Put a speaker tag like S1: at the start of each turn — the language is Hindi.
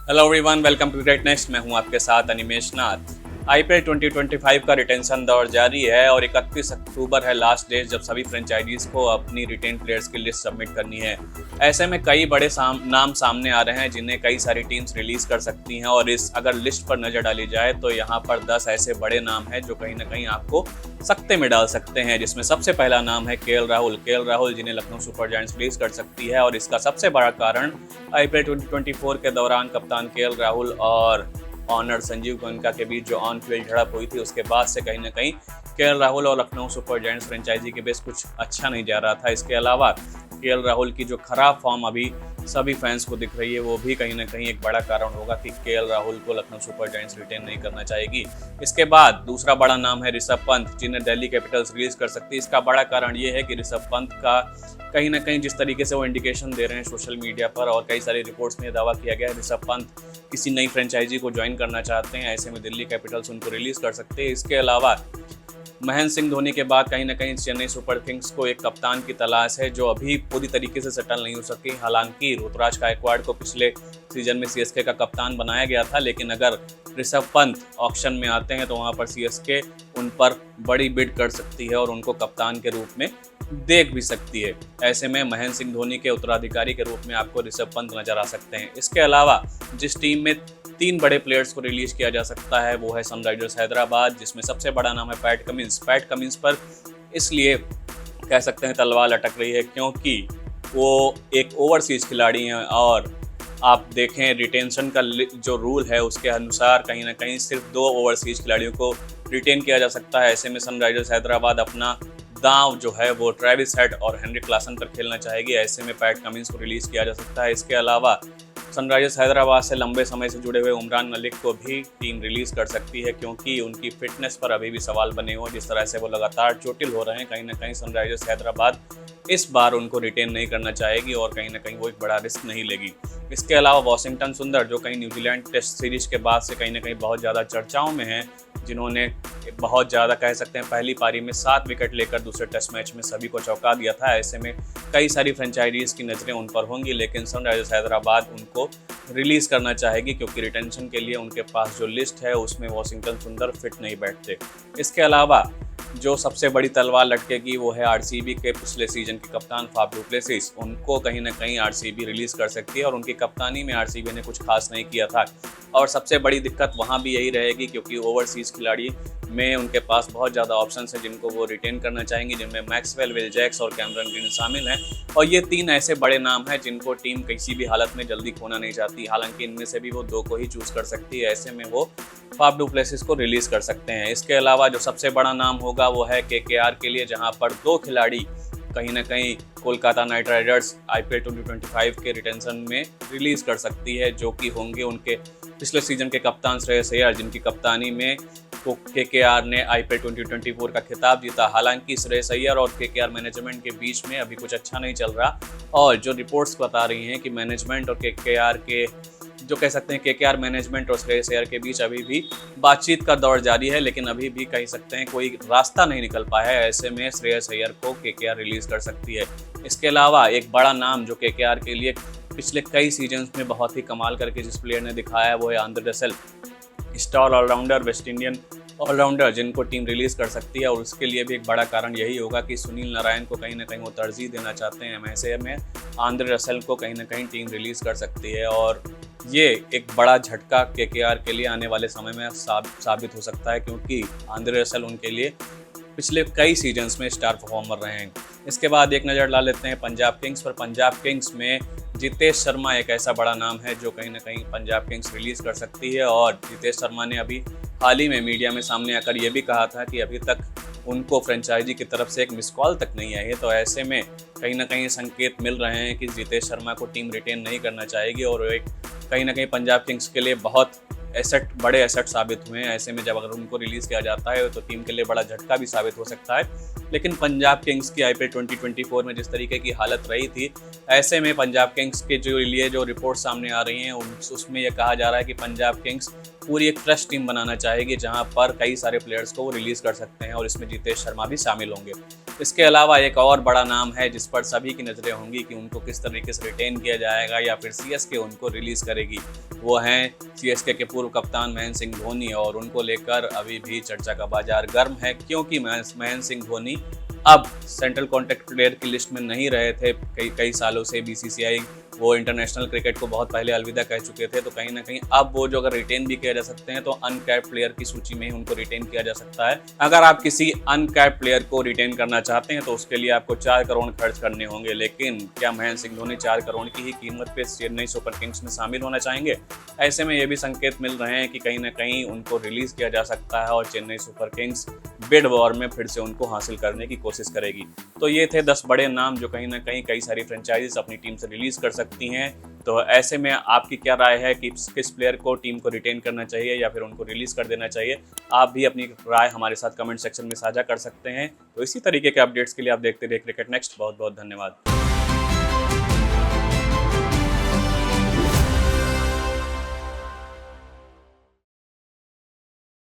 S1: Hello everyone, welcome to great next. मैं हूं आपके साथ अनिमेश नाथ। आईपीएल 2025 का रिटेंशन दौर जारी है और 31 अक्टूबर है लास्ट डेट जब सभी फ्रेंचाइजीज को अपनी रिटेन प्लेयर्स की लिस्ट सबमिट करनी है। ऐसे में कई बड़े नाम सामने आ रहे हैं जिन्हें कई सारी टीम्स रिलीज कर सकती हैं और इस अगर लिस्ट पर नजर डाली जाए तो यहाँ पर 10 ऐसे बड़े नाम हैं जो कहीं ना कहीं आपको सकते में डाल सकते हैं, जिसमें सबसे पहला नाम है केएल राहुल जिन्हें लखनऊ सुपर जायंट्स रिलीज कर सकती है। और इसका सबसे बड़ा कारण आईपीएल 2024 के दौरान कप्तान केएल राहुल और ऑनर संजीव गोयनका के बीच जो ऑन फील्ड झड़प हुई थी उसके बाद से कहीं ना कहीं केएल राहुल और लखनऊ सुपर जायंट्स फ्रेंचाइजी के बेस कुछ अच्छा नहीं जा रहा था। इसके अलावा केएल राहुल की जो खराब फॉर्म अभी सभी फैंस को दिख रही है वो भी कहीं ना कहीं एक बड़ा कारण होगा कि केएल राहुल को लखनऊ सुपर जायंट्स रिटेन नहीं करना चाहेगी। इसके बाद दूसरा बड़ा नाम है ऋषभ पंत, जिन्हें दिल्ली कैपिटल्स रिलीज कर सकती है। इसका बड़ा कारण ये है कि ऋषभ पंत का कहीं ना कहीं जिस तरीके से वो इंडिकेशन दे रहे हैं सोशल मीडिया पर और कई सारी रिपोर्ट्स में दावा किया गया है ऋषभ पंत किसी नई फ्रेंचाइजी को ज्वाइन करना चाहते हैं। ऐसे में दिल्ली कैपिटल्स उनको रिलीज कर सकते हैं। इसके अलावा महेंद्र सिंह धोनी के बाद कहीं ना कहीं चेन्नई सुपर किंग्स को एक कप्तान की तलाश है जो अभी पूरी तरीके से सेटल नहीं हो सकी। हालांकि ऋतुराज गायकवाड़ को पिछले सीजन में सीएसके का कप्तान बनाया गया था, लेकिन अगर ऋषभ पंत ऑक्शन में आते हैं तो वहां पर सीएसके उन पर बड़ी बिड कर सकती है और उनको कप्तान के रूप में देख भी सकती है। ऐसे में महेंद्र सिंह धोनी के उत्तराधिकारी के रूप में आपको ऋषभ पंत नजर आ सकते हैं। इसके अलावा जिस टीम में 3 बड़े प्लेयर्स को रिलीज किया जा सकता है वो है सनराइजर्स हैदराबाद, जिसमें सबसे बड़ा नाम है पैट कमिंस पर इसलिए कह सकते हैं तलवार लटक रही है क्योंकि वो एक ओवरसीज खिलाड़ी हैं और आप देखें रिटेंशन का जो रूल है उसके अनुसार कहीं ना कहीं सिर्फ 2 ओवरसीज खिलाड़ियों को रिटेन किया जा सकता है। ऐसे में सनराइजर्स हैदराबाद अपना दांव जो है वो ट्रेविस हेड और हेनरिक क्लासन पर खेलना चाहेगी। ऐसे में पैट कमिंस को रिलीज किया जा सकता है। इसके अलावा सनराइजर्स हैदराबाद से लंबे समय से जुड़े हुए उमरान मलिक को भी टीम रिलीज कर सकती है क्योंकि उनकी फिटनेस पर अभी भी सवाल बने हुए। जिस तरह से वो लगातार चोटिल हो रहे हैं, कहीं ना कहीं सनराइजर्स हैदराबाद इस बार उनको रिटेन नहीं करना चाहेगी और कहीं ना कहीं वो एक बड़ा रिस्क नहीं लेगी। इसके अलावा वॉशिंगटन सुंदर जो कहीं न्यूजीलैंड टेस्ट सीरीज के बाद से कहीं ना कहीं बहुत ज़्यादा चर्चाओं में हैं, जिन्होंने बहुत ज़्यादा कह सकते हैं पहली पारी में 7 विकेट लेकर दूसरे टेस्ट मैच में सभी को चौंका दिया था। ऐसे में कई सारी फ्रेंचाइजीज की नज़रें उन पर होंगी, लेकिन सनराइजर्स हैदराबाद उनको रिलीज करना चाहेगी क्योंकि रिटेंशन के लिए उनके पास जो लिस्ट है उसमें वॉशिंगटन सुंदर फिट नहीं बैठते। इसके अलावा जो सबसे बड़ी तलवार लटकेगी वो है आरसीबी के पिछले सीजन के कप्तान फाफ डु प्लेसिस। उनको कहीं ना कहीं आरसीबी रिलीज कर सकती है और उनकी कप्तानी में आरसीबी ने कुछ खास नहीं किया था और सबसे बड़ी दिक्कत वहाँ भी यही रहेगी क्योंकि ओवरसीज खिलाड़ी में उनके पास बहुत ज़्यादा ऑप्शंस हैं जिनको वो रिटेन करना चाहेंगे, जिनमें मैक्सवेल, विल जैक्स और कैमरन ग्रीन शामिल हैं। और ये 3 ऐसे बड़े नाम हैं जिनको टीम किसी भी हालत में जल्दी खोना नहीं चाहती। हालांकि इनमें से भी वो 2 को ही चूज कर सकती है। ऐसे में वो फाफ डु प्लेसिस को रिलीज कर सकते हैं। इसके अलावा जो सबसे बड़ा नाम होगा वो है केकेआर के लिए, जहां पर 2 खिलाड़ी कहीं ना कहीं कोलकाता नाइट राइडर्स आईपीएल 2025 के रिटेंशन में रिलीज कर सकती है, जो कि होंगे उनके पिछले सीजन के कप्तान श्रेयस अय्यर, जिनकी कप्तानी में केकेआर ने आईपीएल 2024 का खिताब जीता। हालांकि श्रेयस अय्यर और केकेआर मैनेजमेंट के बीच में अभी कुछ अच्छा नहीं चल रहा और जो रिपोर्ट्स बता रही हैं कि मैनेजमेंट और केकेआर के जो कह सकते हैं केकेआर मैनेजमेंट और श्रेयस अय्यर के बीच अभी भी बातचीत का दौर जारी है, लेकिन अभी भी कह सकते हैं कोई रास्ता नहीं निकल पाया है। ऐसे में श्रेयस अय्यर को केकेआर रिलीज कर सकती है। इसके अलावा एक बड़ा नाम जो केकेआर के लिए पिछले कई सीजन्स में बहुत ही कमाल करके जिस प्लेयर ने दिखाया है वो है Andre Russell, star allrounder, West Indian allrounder, जिनको टीम रिलीज कर सकती है। और उसके लिए भी एक बड़ा कारण यही होगा कि सुनील नारायण को कहीं ना कहीं वो तरजीह देना चाहते हैं। ऐसे में आंद्रे रसेल को कहीं ना कहीं टीम रिलीज कर सकती है और ये एक बड़ा झटका केकेआर के लिए आने वाले समय में साबित हो सकता है क्योंकि आंद्रे रसेल उनके लिए पिछले कई सीजन्स में स्टार परफॉर्मर रहे हैं। इसके बाद एक नज़र डाल लेते हैं पंजाब किंग्स पर। पंजाब किंग्स में जितेश शर्मा एक ऐसा बड़ा नाम है जो कहीं ना कहीं पंजाब किंग्स रिलीज कर सकती है और जितेश शर्मा ने अभी हाल ही में मीडिया में सामने आकर ये भी कहा था कि अभी तक उनको फ्रेंचाइजी की तरफ से एक मिस कॉल तक नहीं आई है। तो ऐसे में कहीं ना कहीं संकेत मिल रहे हैं कि जितेश शर्मा को टीम रिटेन नहीं करना चाहेगी और एक कहीं ना कहीं पंजाब किंग्स के लिए बहुत बड़े एसेट साबित हुए हैं। ऐसे में जब अगर उनको रिलीज़ किया जाता है तो टीम के लिए बड़ा झटका भी साबित हो सकता है। लेकिन पंजाब किंग्स की आईपीएल 2024 में जिस तरीके की हालत रही थी, ऐसे में पंजाब किंग्स के लिए जो रिपोर्ट सामने आ रही हैं उसमें यह कहा जा रहा है कि पंजाब किंग्स पूरी एक फ्रेश टीम बनाना चाहेगी जहां पर कई सारे प्लेयर्स को वो रिलीज़ कर सकते हैं और इसमें जितेश शर्मा भी शामिल होंगे। इसके अलावा एक और बड़ा नाम है जिस पर सभी की नज़रें होंगी कि उनको किस तरीके से रिटेन किया जाएगा या फिर सीएसके उनको रिलीज़ करेगी। वो हैं सीएसके के पूर्व कप्तान महेंद्र सिंह धोनी, और उनको लेकर अभी भी चर्चा का बाजार गर्म है, क्योंकि महेंद्र सिंह धोनी अब सेंट्रल कॉन्ट्रैक्ट प्लेयर की लिस्ट में नहीं रहे थे कई सालों से। बीसीसीआई वो इंटरनेशनल क्रिकेट को बहुत पहले अलविदा कह चुके थे, तो कहीं ना कहीं अब वो जो अगर रिटेन भी किया जा सकते हैं तो अनकैप्ड प्लेयर की सूची में ही उनको रिटेन किया जा सकता है। अगर आप किसी अनकैप्ड प्लेयर को रिटेन करना चाहते हैं तो उसके लिए आपको 4 करोड़ खर्च करने होंगे, लेकिन क्या महेंद्र सिंह धोनी 4 करोड़ की ही कीमत पे चेन्नई सुपर किंग्स में शामिल होना चाहेंगे? ऐसे में ये भी संकेत मिल रहे हैं कि कहीं ना कहीं उनको रिलीज किया जा सकता है और Chennai super Kings bid war में फिर से उनको हासिल करने की कोशिश करेगी। तो ये थे 10 बड़े नाम जो कहीं ना कहीं कई सारी फ्रेंचाइजीज अपनी टीम से रिलीज कर सकती हैं। तो ऐसे में आपकी क्या राय है कि किस प्लेयर को टीम को रिटेन करना चाहिए या फिर उनको रिलीज कर देना चाहिए? आप भी अपनी राय हमारे साथ कमेंट सेक्शन में साझा कर सकते हैं। तो इसी तरीके के अपडेट्स के लिए आप देखते रहिए क्रिकेट नेक्स्ट। बहुत बहुत धन्यवाद।